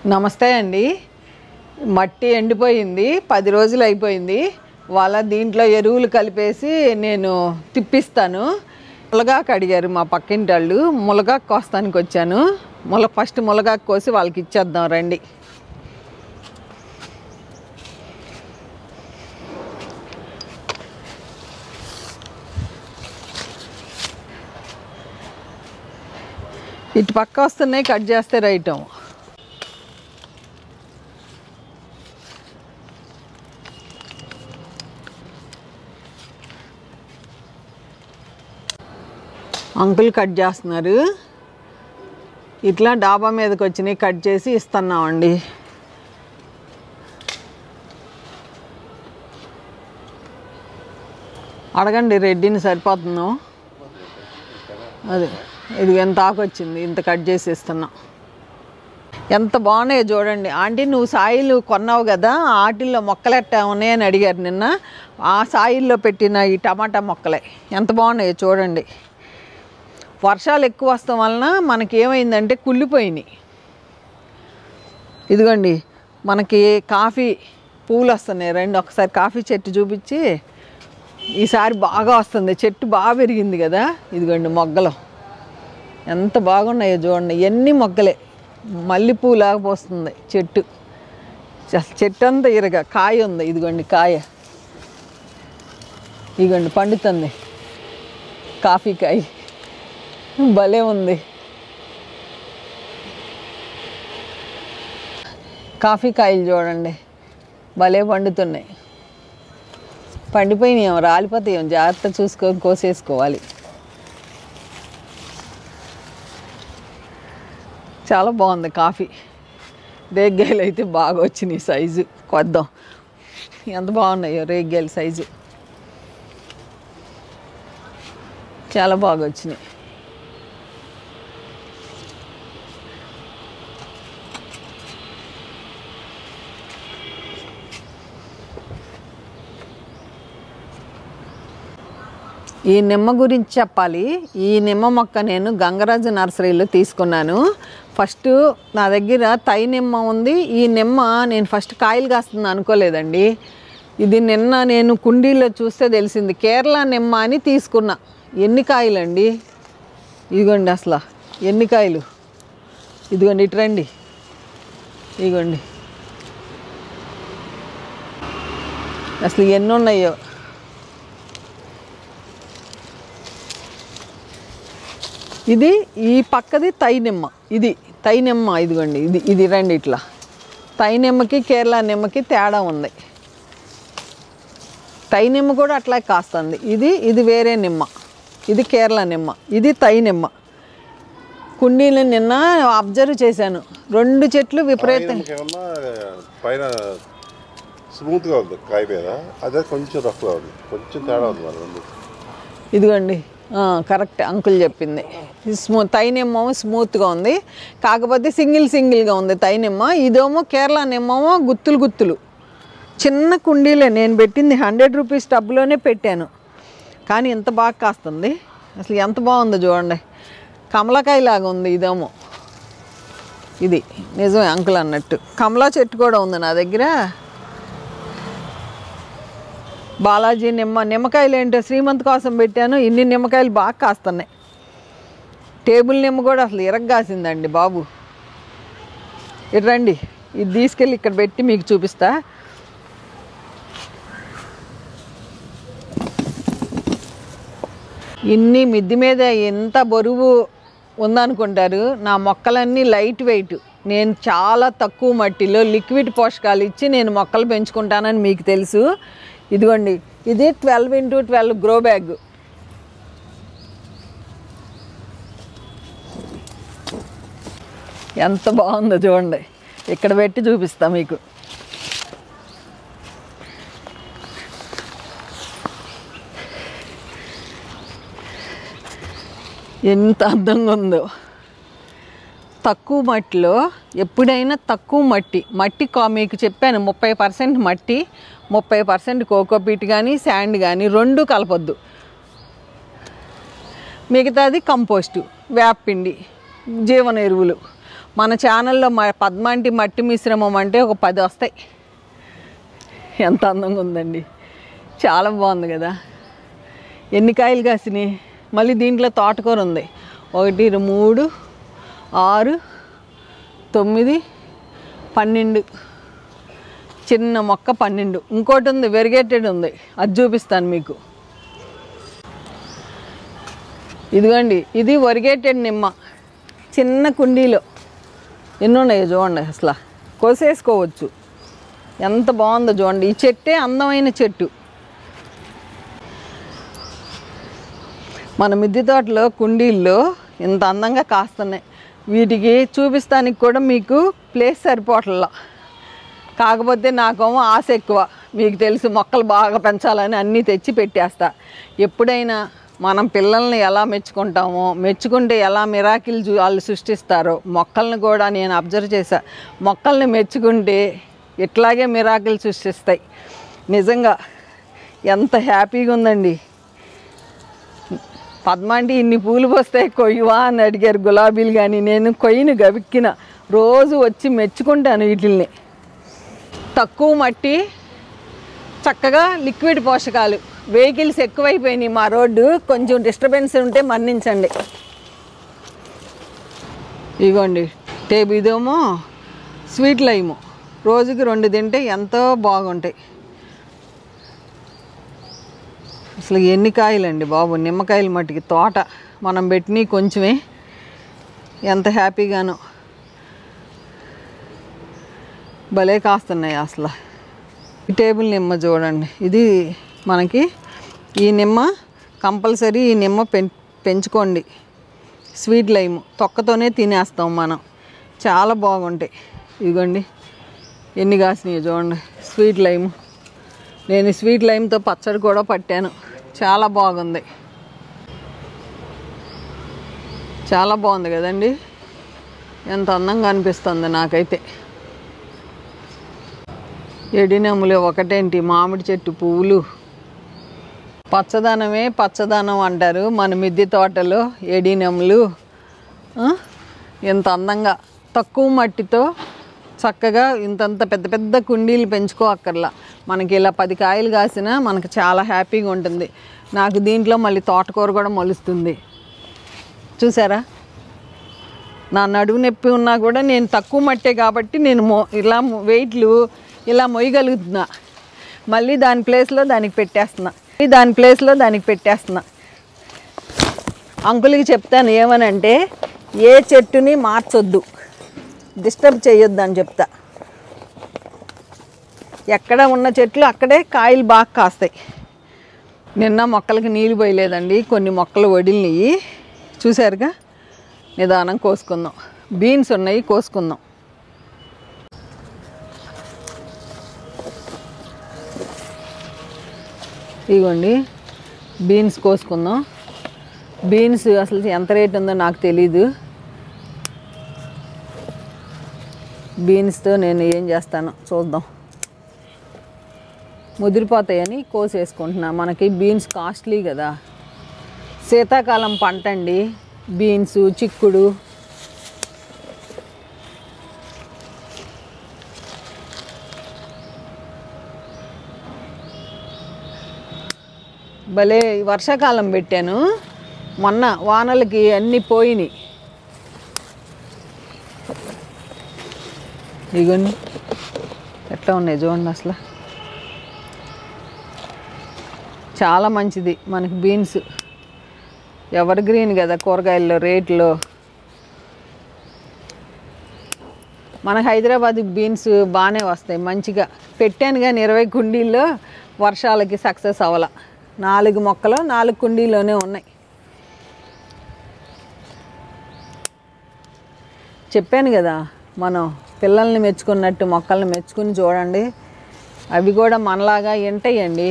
నమస్తే అండి. మట్టి ఎండిపోయింది, 10 రోజులు అయిపోయింది. వాళ్ళ దీంట్లో ఎరువులు కలిపేసి నేను తిప్పిస్తాను. ములగాకు అడిగారు మా పక్కింటి వాళ్ళు, ములగాకు కోస్తానికి వచ్చాను. ఫస్ట్ ములగాకు కోసి వాళ్ళకి ఇచ్చేద్దాం రండి. ఇటు పక్క వస్తున్నాయి, కట్ చేస్తే రైటం. అంకుల్ కట్ చేస్తున్నారు. ఇట్లా డాబా మీదకి వచ్చినాయి, కట్ చేసి ఇస్తున్నామండి. అడగండి, రెడ్డిని సరిపోతుందో. అదే ఇది ఎంత ఆకు వచ్చింది, ఇంత కట్ చేసి ఇస్తున్నాం. ఎంత బాగున్నాయో చూడండి. ఆంటీ నువ్వు సాయిలు కొన్నావు కదా, ఆటిల్లో మొక్కలు ఎట్టా ఉన్నాయని అడిగారు నిన్న. ఆ సాయిల్లో పెట్టిన ఈ టమాటా మొక్కలే ఎంత బాగున్నాయో చూడండి. వర్షాలు ఎక్కువ వస్తాం వలన మనకి ఏమైందంటే కుళ్ళిపోయినాయి. ఇదిగోండి మనకి కాఫీ పూలు వస్తున్నాయి. రండి ఒకసారి కాఫీ చెట్టు చూపించి. ఈసారి బాగా వస్తుంది, చెట్టు బాగా పెరిగింది కదా. ఇదిగోండి మొగ్గలు ఎంత బాగున్నాయో చూడండి. ఎన్ని మొగ్గలే, మల్లెపూలాగా పోస్తుంది చెట్టు. చెట్టు అంతా ఇరగా కాయ ఉంది. ఇదిగోండి కాయ, ఇదిగోండి పండుతుంది కాఫీ కాయ, భలే ఉంది. కాఫీ కాయలు చూడండి భలే పండుతున్నాయి. పండిపోయినాయేమో, రాలిపోతాయేమో, జాగ్రత్త చూసుకొని కోసేసుకోవాలి. చాలా బాగుంది కాఫీ. రేగ్గాయలు అయితే బాగా వచ్చినాయి, సైజు కొద్దాం. ఎంత బాగున్నాయో రేగ్గాయల సైజు, చాలా బాగా వచ్చినాయి. ఈ నిమ్మ గురించి చెప్పాలి. ఈ నిమ్మ మొక్క నేను గంగరాజు నర్సరీలో తీసుకున్నాను. ఫస్ట్ నా దగ్గర తై నిమ్మ ఉంది. ఈ నిమ్మ నేను ఫస్ట్ కాయలు కాస్తుంది అనుకోలేదండి. ఇది నిన్న నేను కుండీలో చూస్తే తెలిసింది కేరళ నిమ్మ అని తీసుకున్నా. ఎన్ని కాయలండి, ఇదిగోండి అసలు ఎన్ని కాయలు. ఇదిగోండి ఇటు రండి, ఇదిగోండి అసలు ఎన్ని ఉన్నాయో. ఇది ఈ పక్కది తై నిమ్మ, ఇది తై నిమ్మ. ఇదిగోండి ఇది రండి ఇట్లా. తై నిమ్మకి కేరళ నిమ్మకి తేడా ఉంది. తై నిమ్మ కూడా అట్లా కాస్తుంది. ఇది వేరే నిమ్మ, ఇది కేరళ నిమ్మ, ఇది తై నిమ్మ. కుండీలు నిన్న అబ్జర్వ్ చేశాను, 2 చెట్లు విపరీతంగా పైన స్మూత్గా ఉంది కాయ మీద, అదే కొంచెం రఫ్గా ఉంది, కొంచెం తేడా ఉంది. ఇదిగోండి కరెక్ట్ అంకుల్ చెప్పింది. తై నిమ్మ స్మూత్గా ఉంది, కాకపోతే సింగిల్గా ఉంది తై నిమ్మ. ఇదేమో కేరళ నిమ్మమో గుత్తులు. చిన్న కుండీలే నేను పెట్టింది, 100 రూపీస్ టబ్లోనే పెట్టాను. కానీ ఎంత బాగా కాస్తుంది, అసలు ఎంత బాగుందో చూడండి. కమలకాయ లాగా ఉంది ఇదేమో. ఇది నిజమే అంకుల్ అన్నట్టు. కమలా చెట్టు కూడా ఉంది నా దగ్గర. బాలాజీ నిమ్మకాయలు ఏంటో శ్రీమంత్ కోసం పెట్టాను. ఇన్ని నిమ్మకాయలు బాగా కాస్తున్నాయి. టేబుల్ నిమ్మ కూడా అసలు ఇరగ్గాసిందండి బాబు. ఇటు రండి, ఇది తీసుకెళ్ళి ఇక్కడ పెట్టి మీకు చూపిస్తా. ఇన్ని మిద్ది మీద ఎంత బరువు ఉందనుకుంటారు. నా మొక్కలన్నీ లైట్ వెయిట్. నేను చాలా తక్కువ మట్టిలో లిక్విడ్ పోషకాలు ఇచ్చి నేను మొక్కలు పెంచుకుంటానని మీకు తెలుసు. ఇదిగోండి ఇది 12x12 గ్రో బ్యాగ్. ఎంత బాగుందో చూడండి, ఇక్కడ పెట్టి చూపిస్తా మీకు. ఎంత అందంగా ఉందో. తక్కువ మట్టిలో ఎప్పుడైనా తక్కువ మట్టి మీకు చెప్పాను 30% మట్టి 30% కోకోపీట్ కానీ శాండ్ కానీ 2 కలపొద్దు. మిగతాది కంపోస్టు, వేపపిండి, జీవన ఎరువులు. మన ఛానల్లో పద్మాంటి మట్టి మిశ్రమం అంటే ఒక 10 వస్తాయి. ఎంత అందంగా ఉందండి, చాలా బాగుంది కదా. ఎన్ని కాయలు కాసినాయి. మళ్ళీ దీంట్లో తోటకూర ఉంది. 1 2 3 6 9 12. చిన్న మొక్క 12. ఇంకోటి ఉంది వెరిగేటెడ్ ఉంది, అది చూపిస్తాను మీకు. ఇదిగోండి, ఇది వెరిగేటెడ్ నిమ్మ. చిన్న కుండీలో ఎన్ని ఉన్నాయో చూడండి, అసలు కోసేసుకోవచ్చు. ఎంత బాగుందో చూడండి. ఈ చెట్టే అందమైన చెట్టు. మన మిద్దె తోటలో కుండీల్లో ఇంత అందంగా కాస్తున్నాయి. వీటికి చూపిస్తానికి కూడా మీకు ప్లేస్ సరిపోవట్లా. కాకపోతే నాకేమో ఆశ ఎక్కువ. మీకు తెలుసు, మొక్కలు బాగా పెంచాలని అన్నీ తెచ్చి పెట్టేస్తా. ఎప్పుడైనా మనం పిల్లల్ని ఎలా మెచ్చుకుంటామో, మెచ్చుకుంటే ఎలా మిరాకిల్ వాళ్ళు సృష్టిస్తారో, మొక్కల్ని కూడా నేను అబ్జర్వ్ చేశా. మొక్కల్ని మెచ్చుకుంటే ఇట్లాగే మిరాకిల్ సృష్టిస్తాయి. నిజంగా ఎంత హ్యాపీగా ఉందండి. పద్మాంటి ఇన్ని పూలు పోస్తాయి కొయ్యవా అని అడిగారు గులాబీలు. కానీ నేను కొయ్యను, గవిక్కిన రోజు వచ్చి మెచ్చుకుంటాను వీటిల్ని. తక్కువ మట్టి, చక్కగా లిక్విడ్ పోషకాలు. వెహికల్స్ ఎక్కువైపోయినాయి మా రోడ్డు, కొంచెం డిస్టర్బెన్స్ ఉంటే మన్నించండి. ఇదిగోండి ఇదేమో స్వీట్ లైము. రోజుకి 2 తింటే ఎంతో బాగుంటాయి. అసలు ఎన్ని కాయలండి బాబు, నిమ్మకాయలు మట్టికి. తోట మనం పెట్టినవి కొంచెమే, ఎంత హ్యాపీగానో. భలే కాస్తున్నాయి అసలు. ఈ టేబుల్ నిమ్మ చూడండి. ఇది మనకి ఈ నిమ్మ కంపల్సరీ, ఈ నిమ్మ పెంచుకోండి. స్వీట్ లైము తొక్కతోనే తినేస్తాం మనం. చాలా బాగుంటాయి. ఇదిగోండి ఎన్ని కాసినాయి చూడండి. Sweet lime. నేను స్వీట్ లైమ్తో పచ్చడి కూడా పట్టాను. చాలా బాగుంది. చాలా బాగుంది కదండి. ఎంత అందంగా అనిపిస్తుంది నాకైతే. ఎడినెమ్ములు ఒకటేంటి, మామిడి చెట్టు పువ్వులు. పచ్చదనమే పచ్చదనం అంటారు మన మిద్దె తోటలో. ఎడినెమ్ములు ఎంత అందంగా, తక్కువ మట్టితో చక్కగా ఇంతంత పెద్ద పెద్ద కుండీలు పెంచుకోక్కర్లా. మనకి ఇలా 10 కాయలు కాసినా మనకు చాలా హ్యాపీగా ఉంటుంది. నాకు దీంట్లో మళ్ళీ తోటకూర కూడా మొలుస్తుంది. చూసారా, నా నడువు నొప్పి ఉన్నా కూడా నేను తక్కువ మట్టే కాబట్టి నేను ఇలా వెయిట్లు ఇలా మొయ్యగలుగుతున్నా. మళ్ళీ దాని ప్లేస్లో దానికి పెట్టేస్తున్నా. అంకుల్కి చెప్తాను ఏమనంటే, ఏ చెట్టుని మార్చొద్దు, డిస్టర్బ్ చేయొద్దు అని చెప్తా. ఎక్కడ ఉన్న చెట్లు అక్కడే కాయలు బాగా కాస్తాయి. నిన్న మొక్కలకి నీళ్ళు పోయలేదండి, కొన్ని మొక్కలు వడిలినవి. చూసారుగా, నిదానం కోసుకుందాం. బీన్స్ ఉన్నాయి, కోసుకుందాం. ఇదిగోండి బీన్స్ కోసుకుందాం. బీన్స్ అసలు ఎంత రేట్ ఉందో నాకు తెలీదు. బీన్స్తో నేను ఏం చేస్తానో చూద్దాం. ముదిరిపోతాయని కోసేసుకుంటున్నా. మనకి బీన్స్ కాస్ట్లీ కదా. శీతాకాలం పంట అండి బీన్స్, చిక్కుడు. భలే వర్షాకాలం పెట్టాను. మొన్న వానలకి అన్నీ పోయినాయి. ఇగోండి ఎట్లా ఉన్నాయి చూడండి. అసలు చాలా మంచిది మనకి బీన్స్. ఎవర్ గ్రీన్ కదా కూరగాయల్లో రేట్లో. మన హైదరాబాద్ బీన్స్ బాగానే వస్తాయి మంచిగా. పెట్టాను కానీ 20 కుండీల్లో వర్షాలకి సక్సెస్ అవ్వాల. 4 మొక్కలు 4 కుండీలోనే ఉన్నాయి. చెప్పాను కదా, మనం పిల్లల్ని మెచ్చుకున్నట్టు మొక్కల్ని మెచ్చుకుని చూడండి. అవి కూడా మనలాగా ఎంటాయండి.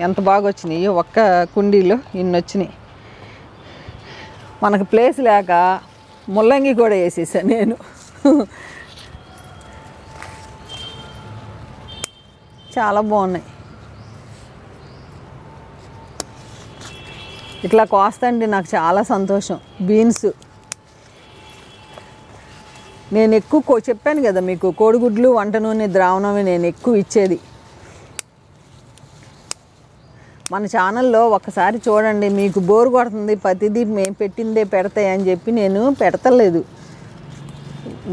ఎంత బాగా వచ్చినాయి. ఒక్క కుండీలో ఇన్ని వచ్చినాయి. మనకు ప్లేస్ లేక ముల్లంగి కూడా వేసేసాను నేను. చాలా బాగున్నాయి. ఇట్లా కోస్తండి నాకు చాలా సంతోషం. బీన్స్ నేను ఎక్కువ చెప్పాను కదా మీకు, కోడిగుడ్లు వంట నూనె ద్రావణమే నేను ఎక్కువ ఇచ్చేది. మన ఛానల్లో ఒకసారి చూడండి, మీకు బోర్ కొడుతుంది ప్రతిదీ మేము పెట్టిందే పెడతాయని చెప్పి నేను పెడతలేదు.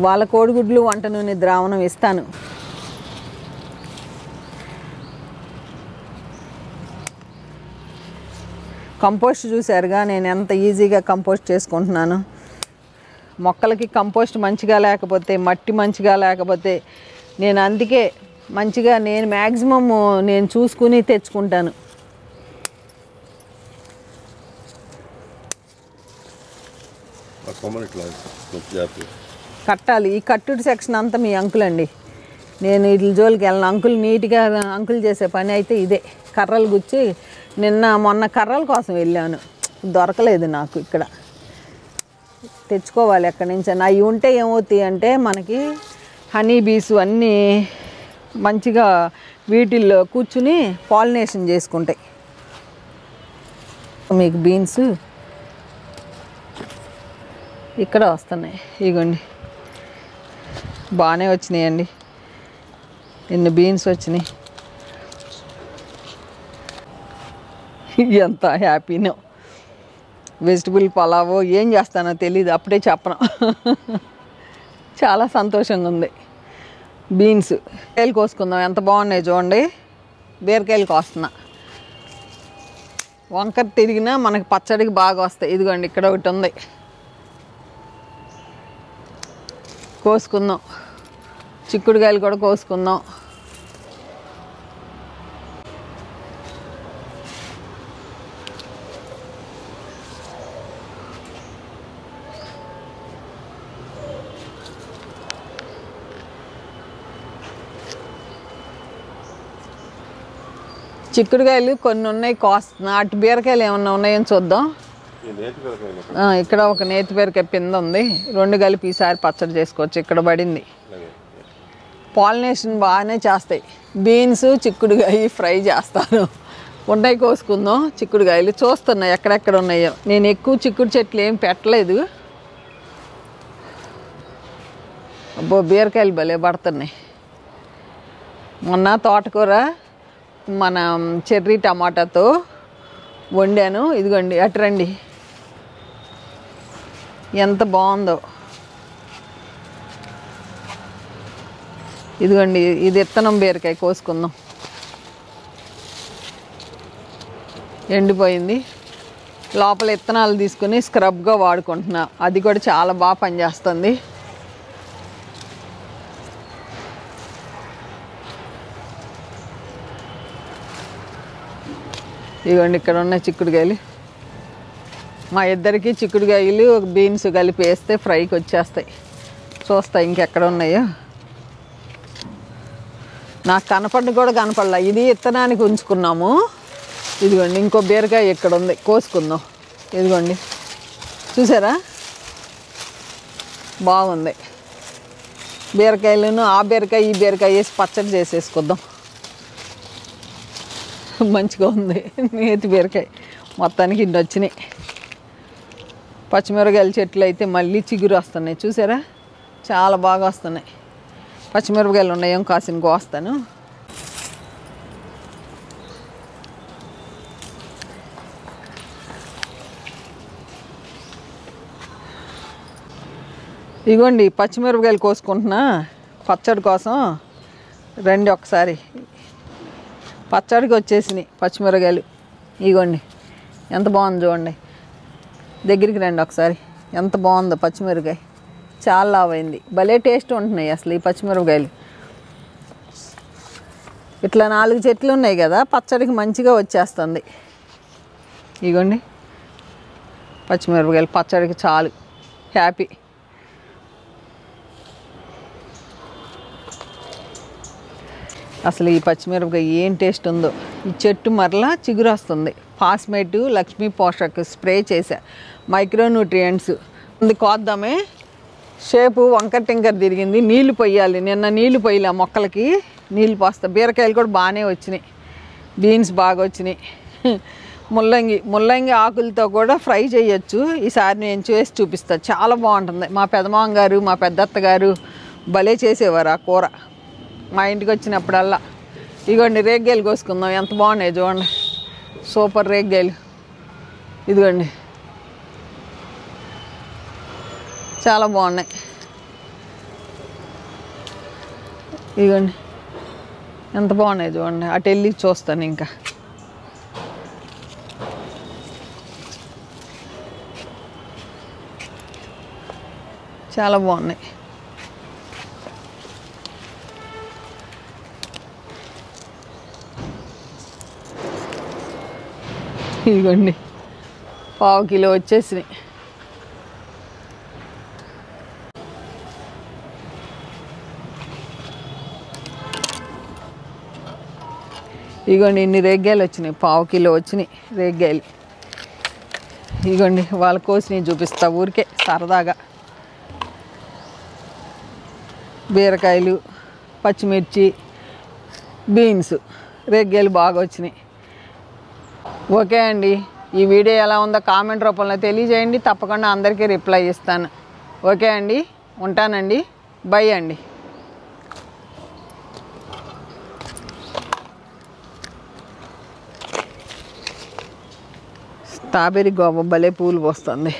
వాళ్ళ కోడిగుడ్లు వంట నూనె ద్రావణం ఇస్తాను. కంపోస్ట్ చూసారుగా నేను ఎంత ఈజీగా కంపోస్ట్ చేసుకుంటున్నాను. మొక్కలకి కంపోస్ట్ మంచిగా లేకపోతే, మట్టి మంచిగా లేకపోతే నేను అందుకే మంచిగా నేను మ్యాక్సిమం నేను చూసుకుని తెచ్చుకుంటాను. కట్టాలి. ఈ కట్టుడు సెక్షన్ అంతా మీ అంకుల్ అండి. నేను ఇట్ల జోలికి వెళ్ళను. అంకుల్ నీట్గా అంకుల్ చేసే పని అయితే ఇదే. కర్రలు గుచ్చి మొన్న కర్రల కోసం వెళ్ళాను, దొరకలేదు నాకు. ఇక్కడ తెచ్చుకోవాలి ఎక్కడి నుంచి. అవి ఉంటే ఏమవుతాయి అంటే మనకి హనీ బీస్ అన్నీ మంచిగా వీటిల్లో కూర్చుని పాలినేషన్ చేసుకుంటాయి. మీకు బీన్స్ ఇక్కడ వస్తున్నాయి, ఇగోండి బాగానే వచ్చినాయండి. ఎన్ని బీన్స్ వచ్చినాయి, ఎంత హ్యాపీనో. వెజిటబుల్ పలావో ఏం చేస్తానో తెలీదు, అప్పుడే చెప్పను. చాలా సంతోషంగా ఉంది. బీన్స్ బీరకాయలు కోసుకుందాం, ఎంత బాగున్నాయి చూడండి. బీరకాయలు కోస్తున్నా. వంకర తిరిగినా మనకి పచ్చడికి బాగా వస్తాయి. ఇదిగోండి ఇక్కడ ఒకటి ఉంది, కోసుకుందాం. చిక్కుడుకాయలు కూడా కోసుకుందాం. చిక్కుడుకాయలు కొన్ని ఉన్నాయి కోస్తున్నా. అటు బీరకాయలు ఏమన్నా ఉన్నాయని చూద్దాం. ఇక్కడ ఒక నేతి బీరకాయ పింద ఉంది, 2 కలిపి ఈసారి పచ్చడి చేసుకోవచ్చు. ఇక్కడ పడింది. పాలినేషన్ బాగానే చేస్తాయి. బీన్స్ చిక్కుడుకాయ ఫ్రై చేస్తాను. ఉన్నాయి కోసుకుందాం. చిక్కుడుకాయలు చూస్తున్నాయి ఎక్కడెక్కడ ఉన్నాయో. నేను ఎక్కువ చిక్కుడు చెట్లు ఏం పెట్టలేదు. అబ్బో బీరకాయలు భలే పడుతున్నాయి. మొన్న తోటకూర మన చెర్రీ టమాటాతో వండాను. ఇదిగోండి అటురండి, ఎంత బాగుందో. ఇదిగోండి ఇది విత్తనం బీరకాయ కోసుకుందాం. ఎండిపోయింది. లోపల విత్తనాలు తీసుకుని స్క్రబ్గా వాడుకుంటున్నా. అది కూడా చాలా బాగా పనిచేస్తుంది. ఇదిగోండి ఇక్కడ ఉన్న చిక్కుడుకాయలు. మా ఇద్దరికి చిక్కుడుకాయలు బీన్స్ కలిపి వేస్తే ఫ్రైకి వచ్చేస్తాయి. చూస్తా ఇంకెక్కడ ఉన్నాయో. నాకు కనపడి కూడా కనపడలా. ఇది విత్తనానికి ఉంచుకున్నాము. ఇదిగోండి ఇంకో బీరకాయ ఇక్కడ ఉంది, కోసుకుందాం. ఇదిగోండి చూసారా, బాగుంది. బీరకాయలను ఆ బీరకాయ ఈ బీరకాయ వేసి పచ్చడి చేసేసుకుందాం. మంచిగా ఉంది. నేతి బీరకాయ మొత్తానికి ఇన్ని వచ్చినాయి. పచ్చిమిరపకాయల చెట్లు అయితే మళ్ళీ చిగురు వస్తున్నాయి. చూసారా, చాలా బాగా వస్తున్నాయి. పచ్చిమిరపకాయలు ఉన్నాయేమో కాసిన కోస్తాను. ఇగోండి పచ్చిమిరపకాయలు కోసుకుంటున్నా పచ్చడి కోసం. రండి ఒకసారి. పచ్చడికి వచ్చేసినాయి పచ్చిమిరపకాయలు. ఇగోండి ఎంత బాగుంది చూడండి. దగ్గరికి రండి ఒకసారి. ఎంత బాగుందో పచ్చిమిరపకాయ. చాలా లావైంది. భలే టేస్ట్ ఉంటున్నాయి అసలు ఈ పచ్చిమిరపకాయలు. ఇట్లా 4 చెట్లు ఉన్నాయి కదా, పచ్చడికి మంచిగా వచ్చేస్తుంది. ఇగోండి పచ్చిమిరపకాయలు పచ్చడికి చాలు. హ్యాపీ. అసలు ఈ పచ్చిమిరపకాయ ఏం టేస్ట్ ఉందో. ఈ చెట్టు మరలా చిగురు వస్తుంది. ఫాస్మేట్ లక్ష్మీ పోషక్ స్ప్రే చేశా, మైక్రోన్యూట్రియంట్స్ ఉంది. కోద్దామే. షేపు వంకర టింకర్ తిరిగింది. నీళ్లు పొయ్యాలి. నిన్న నీళ్లు పొయ్యాలి మొక్కలకి. నీళ్ళు పోస్తా. బీరకాయలు కూడా బాగానే వచ్చినాయి. బీన్స్ బాగా వచ్చినాయి. ముల్లంగి ఆకులతో కూడా ఫ్రై చేయొచ్చు. ఈసారి నేను చేసి చూపిస్తాను, చాలా బాగుంటుంది. మా పెదమామ గారు మా పెద్దత్త గారు భలే చేసేవారు ఆ కూర మా ఇంటికి వచ్చినప్పుడల్లా. ఇదిగోండి రేగ్గాయలు కోసుకుందాం, ఎంత బాగున్నాయి చూడండి, సూపర్ రేగ్గాయలు. ఇదిగోండి చాలా బాగున్నాయి. ఇదిగోండి ఎంత బాగున్నాయి చూడండి. అటు వెళ్ళి చూస్తాను ఇంకా. చాలా బాగున్నాయి. ఇదిగోండి 1/2 కిలో వచ్చేసినాయి. ఇదిగోండి ఇన్ని రేగ్గాయలు వచ్చినాయి, 1/2 కిలో వచ్చినాయి రేగ్గాయలు. ఇదిగోండి వాళ్ళ కోసినవి చూపిస్తా ఊరికే సరదాగా. బీరకాయలు, పచ్చిమిర్చి, బీన్స్, రేగ్గాయలు బాగా వచ్చినాయి. ఓకే అండి, ఈ వీడియో ఎలా ఉందో కామెంట్ రూపంలో తెలియజేయండి, తప్పకుండా అందరికీ రిప్లై ఇస్తాను. ఓకే అండి, ఉంటానండి, బై అండి. స్ట్రాబెర్రీ గోబ భలే పూలు పోస్తుంది.